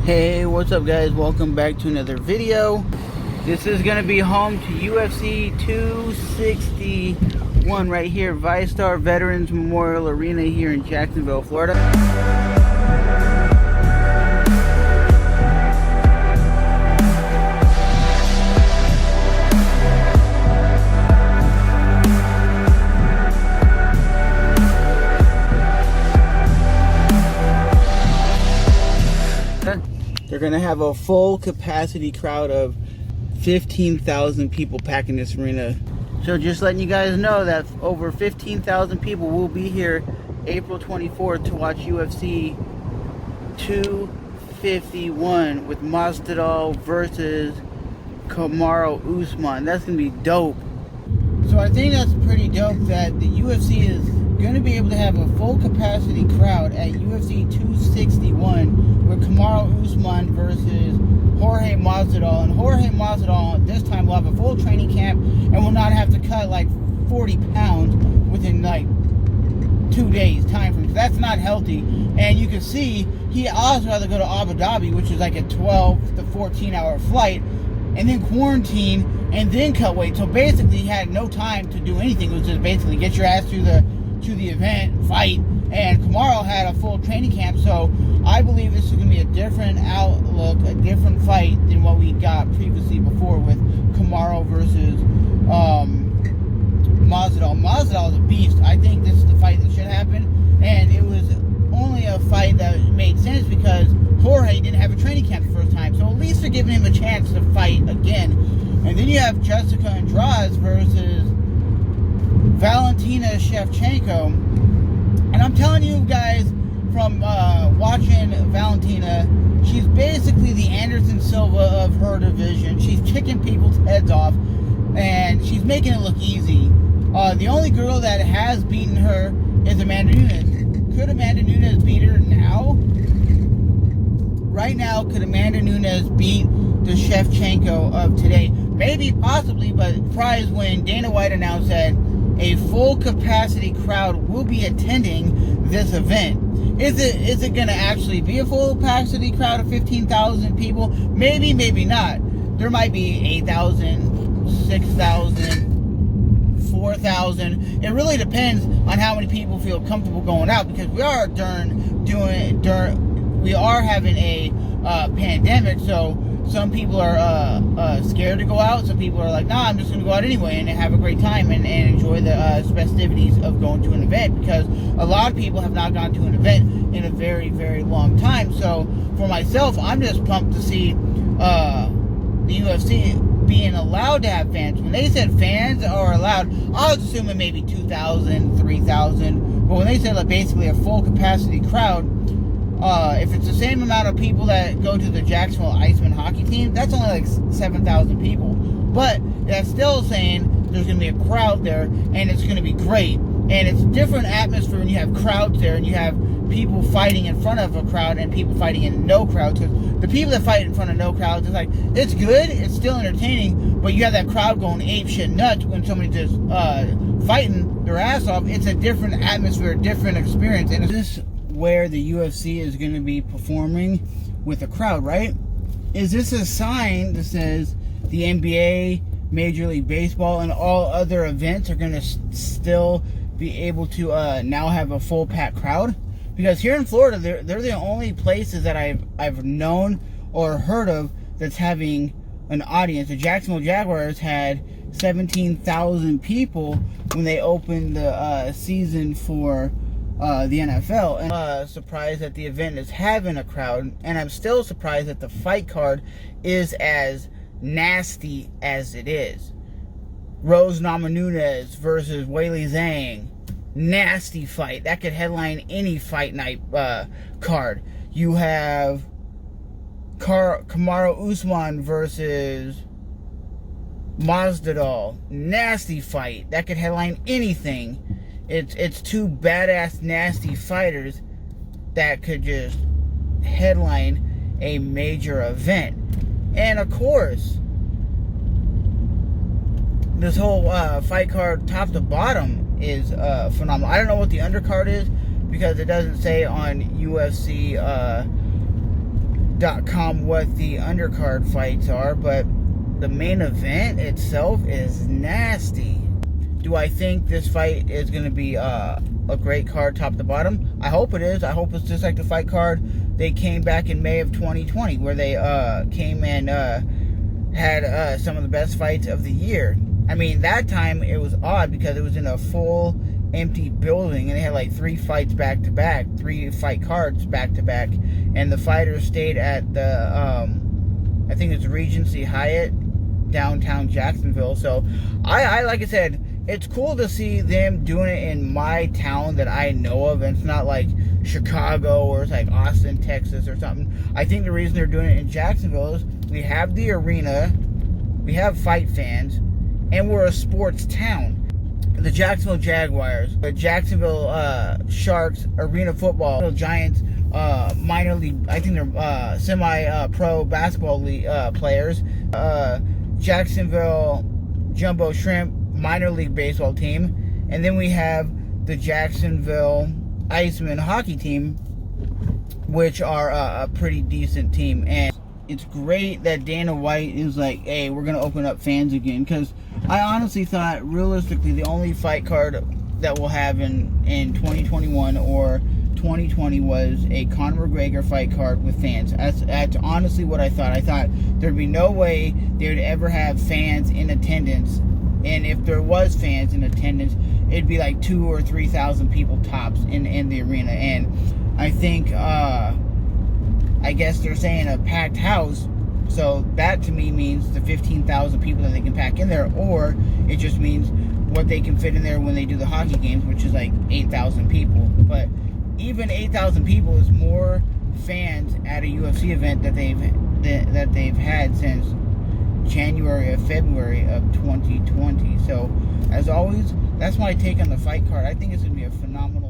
Hey, what's up guys? Welcome back to another video. This is going to be home to UFC 261 right here, ViStar Veterans Memorial Arena here in Jacksonville, Florida. They're going to have a full capacity crowd of 15,000 people packing this arena. So just letting you guys know that over 15,000 people will be here April 24th to watch UFC 251 with Masvidal versus Usman. That's going to be dope. So I think that's pretty dope that the UFC is going to be able to have a full capacity crowd at UFC 261 with Usman versus Jorge Masvidal. And Jorge Masvidal this time will have a full training camp and will not have to cut like 40 pounds within like 2 days time frame. So that's not healthy. And you can see he also had to go to Abu Dhabi, which is like a 12 to 14 hour flight, and then quarantine and then cut weight. So basically he had no time to do anything. It was just basically get your ass to the event, fight, and Kamaru had a full training camp. So I believe this is going to be a different outlook, a different fight than what we got previously before with Kamaru versus Masvidal. Masvidal is a beast. I think this is the fight that should happen, and it was only a fight that made sense because Jorge didn't have a training camp the first time, so at least they're giving him a chance to fight again. And then you have Jessica Andrade versus Valentina Shevchenko, and I'm telling you guys from watching Valentina, she's basically the Anderson Silva of her division. She's kicking people's heads off, and she's making it look easy. The only girl that has beaten her is Amanda Nunes. Could Amanda Nunes beat her now? Right now, could Amanda Nunes beat the Shevchenko of today? Maybe, possibly, but surprised when Dana White announced that a full capacity crowd will be attending this event. Is it going to actually be a full capacity crowd of 15,000 people? Maybe, maybe not. There might be 8,000, 6,000, 4,000. It really depends on how many people feel comfortable going out, because we are having a pandemic, so some people are scared to go out. Some people are like, nah, I'm just going to go out anyway and have a great time and enjoy the festivities of going to an event, because a lot of people have not gone to an event in a very, very long time. So for myself, I'm just pumped to see the UFC being allowed to have fans. When they said fans are allowed, I was assuming maybe 2,000, 3,000. But when they said like basically a full capacity crowd, if it's the same amount of people that go to the Jacksonville Iceman hockey team, that's only like 7,000 people. But that's still saying there's going to be a crowd there, and it's going to be great. And it's a different atmosphere when you have crowds there, and you have people fighting in front of a crowd and people fighting in no crowds. Because the people that fight in front of no crowds, it's like, it's good, it's still entertaining, but you have that crowd going ape shit nuts when somebody's just fighting their ass off. It's a different atmosphere, a different experience. And this where the UFC is going to be performing with a crowd, right? Is this a sign that says the NBA, Major League Baseball, and all other events are going to still be able to now have a full packed crowd? Because here in Florida, they're the only places that I've known or heard of that's having an audience. The Jacksonville Jaguars had 17,000 people when they opened the season for the NFL, and surprised that the event is having a crowd, and I'm still surprised that the fight card is as nasty as it is. Rose Namajunas versus Weili Zhang, nasty fight that could headline any fight night card. You have Kamaru Usman versus Masvidal, nasty fight that could headline anything. It's two badass, nasty fighters that could just headline a major event. And of course, this whole fight card, top to bottom, is phenomenal. I don't know what the undercard is because it doesn't say on UFC what the undercard fights are, but the main event itself is nasty. Do I think this fight is going to be a great card top to bottom? I hope it is. I hope it's just like the fight card they came back in May of 2020, where they came and had some of the best fights of the year. I mean, that time it was odd because it was in a full empty building and they had like 3 fights back to back, 3 fight cards back to back, and the fighters stayed at the I think it's Regency Hyatt downtown Jacksonville. So I like I said, it's cool to see them doing it in my town that I know of, and it's not like Chicago or it's like Austin, Texas or something. I think the reason they're doing it in Jacksonville is we have the arena, we have fight fans, and we're a sports town. The Jacksonville Jaguars, the Jacksonville Sharks, Arena Football, the Giants, minor league, I think they're semi-pro basketball league players, Jacksonville Jumbo Shrimp, minor league baseball team, and then we have the Jacksonville Icemen hockey team, which are a pretty decent team. And it's great that Dana White is like, hey, we're going to open up fans again, because I honestly thought, realistically, the only fight card that we'll have in 2021 or 2020 was a Conor McGregor fight card with fans. That's honestly what I thought. I thought there'd be no way they would ever have fans in attendance, and if there was fans in attendance, it'd be like 2,000 or 3,000 people tops in the arena. And I think, I guess they're saying a packed house, so that to me means the 15,000 people that they can pack in there, or it just means what they can fit in there when they do the hockey games, which is like 8,000 people. But even 8,000 people is more fans at a UFC event that they've had since January or February of 2020. So as always, that's my take on the fight card. I think it's going to be a phenomenal